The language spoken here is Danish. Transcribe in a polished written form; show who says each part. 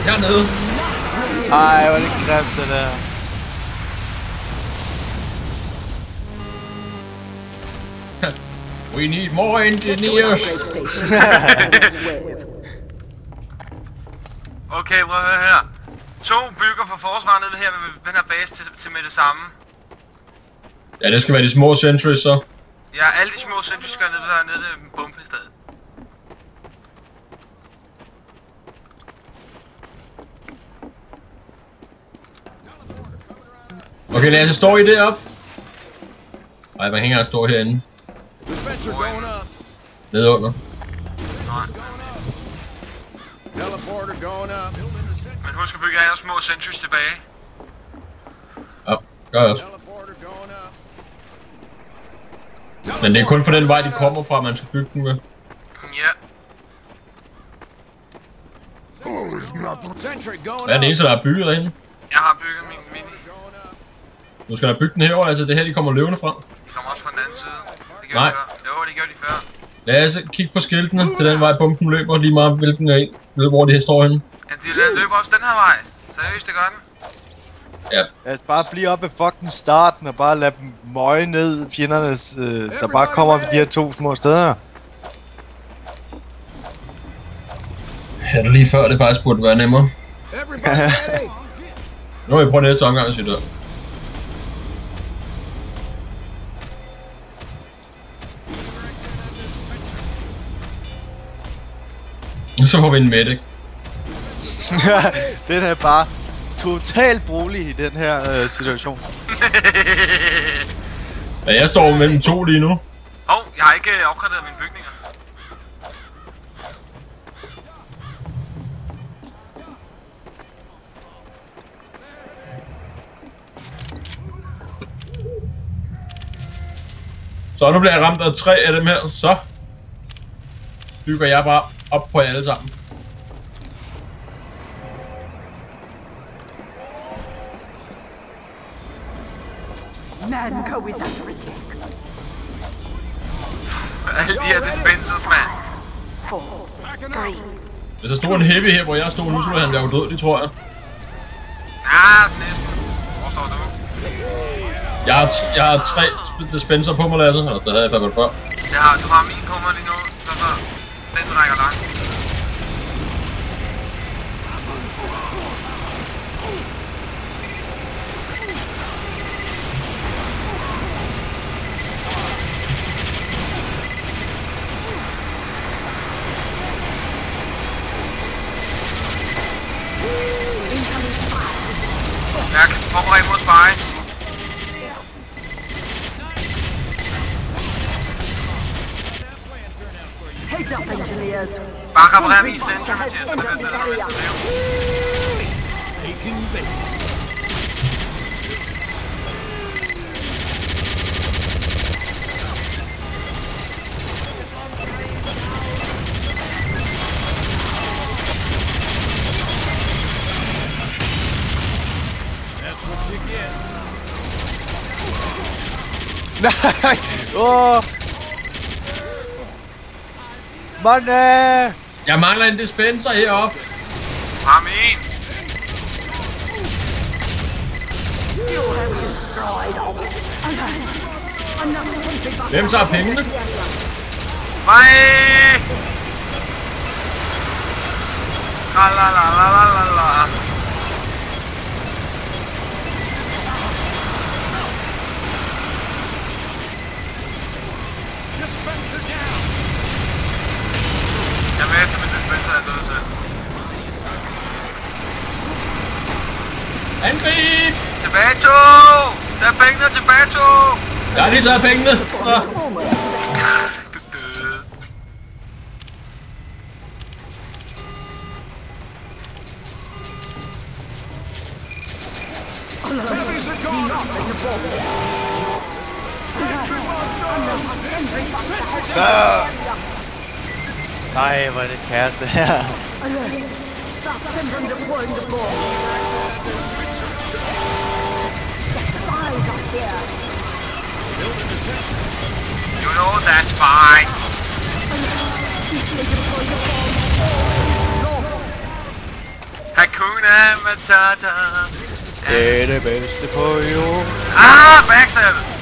Speaker 1: Hernede.
Speaker 2: Ej, hvor er det grimt det der.
Speaker 1: We need more engineers.
Speaker 3: Okay, prøv at høre her. 2 bygger for forsvaret nede her ved den her base til med det samme.
Speaker 1: Ja, det skal være de små sentries så.
Speaker 3: Ja, alle de små sentries skal nede ved bomben i stedet.
Speaker 1: Okay, lad os stå i det op. Ej, hvad hænger der står herinde? Nede under.
Speaker 3: Men husk at bygge alle små sentries tilbage.
Speaker 1: Ja, gør jeg også. Men det er kun for den vej, de kommer fra, man skal bygge den med.
Speaker 3: Ja.
Speaker 1: Hvad er det eneste, der er bygget derinde?
Speaker 3: Jeg har bygget min mini.
Speaker 1: Du skal da bygge den herovre, altså det er her, de kommer løvende fra.
Speaker 3: De kommer også fra den anden side. Det gør
Speaker 1: Nej.
Speaker 3: de før. Jo, det gør de før.
Speaker 1: Lad os kigge på skiltene til den vej, bomben løber, lige meget hvilken er en. Ved hvor de står henne.
Speaker 3: Ja, de løber også den her vej. Seriøst, det gør den.
Speaker 1: Ja.
Speaker 2: Lad os bare blive op ved fucking starten og bare lade dem møge ned fjendernes, der bare kommer ved de her 2 små steder.
Speaker 1: Ja, det lige før, det faktisk burde være nemmere. Nu må vi prøve næste omgang, hvis vi dør. Så får vi en medic.
Speaker 2: Den er bare totalt brugelig i den her situation.
Speaker 1: Ja, jeg står mellem 2 lige nu.
Speaker 3: Jeg har ikke opgraderet mine bygninger.
Speaker 1: Så nu bliver jeg ramt af 3 af dem her, så bygger jeg bare op på alle sammen.
Speaker 4: Manco is under attack.
Speaker 3: Alle de her dispensers, mand.
Speaker 4: 4, 3.
Speaker 1: Hvis der stod en heavy her, hvor jeg stod nu, så ville han være død, det tror jeg.
Speaker 3: Næsten. Hvor står du?
Speaker 1: Jeg har 3 dispenser på mig, Lasse, eller det havde jeg fandme før.
Speaker 3: Du har min på mig lige nu, så den rækker langt. Jeg kan forberede mod spy.
Speaker 4: Heads up, engineers.
Speaker 3: Bare reparer min sentry, Mathias, så det ved du, hvad du
Speaker 2: Nej! Åh! Money!
Speaker 1: Jeg mangler en dispenser heroppe.
Speaker 3: Har min.
Speaker 4: You have destroyed all. Another sentry box.
Speaker 1: Hvem tager pengene?
Speaker 3: Nej! La la la la la la la. Jeg er med efter min dispenser, jeg er død selv.
Speaker 1: Angrib!
Speaker 3: Tilbage to! Tag pengene tilbage to!
Speaker 1: Jeg har lige taget pengene.
Speaker 2: Nej, hvor er det kæreste her.
Speaker 4: Stop them from deploying the ball. Spies up there.
Speaker 3: You know that's fine.
Speaker 4: Deploy the ball.
Speaker 3: Haku! Hakuna Matata.
Speaker 2: Det er det bedste på jorden.
Speaker 3: Backstabet!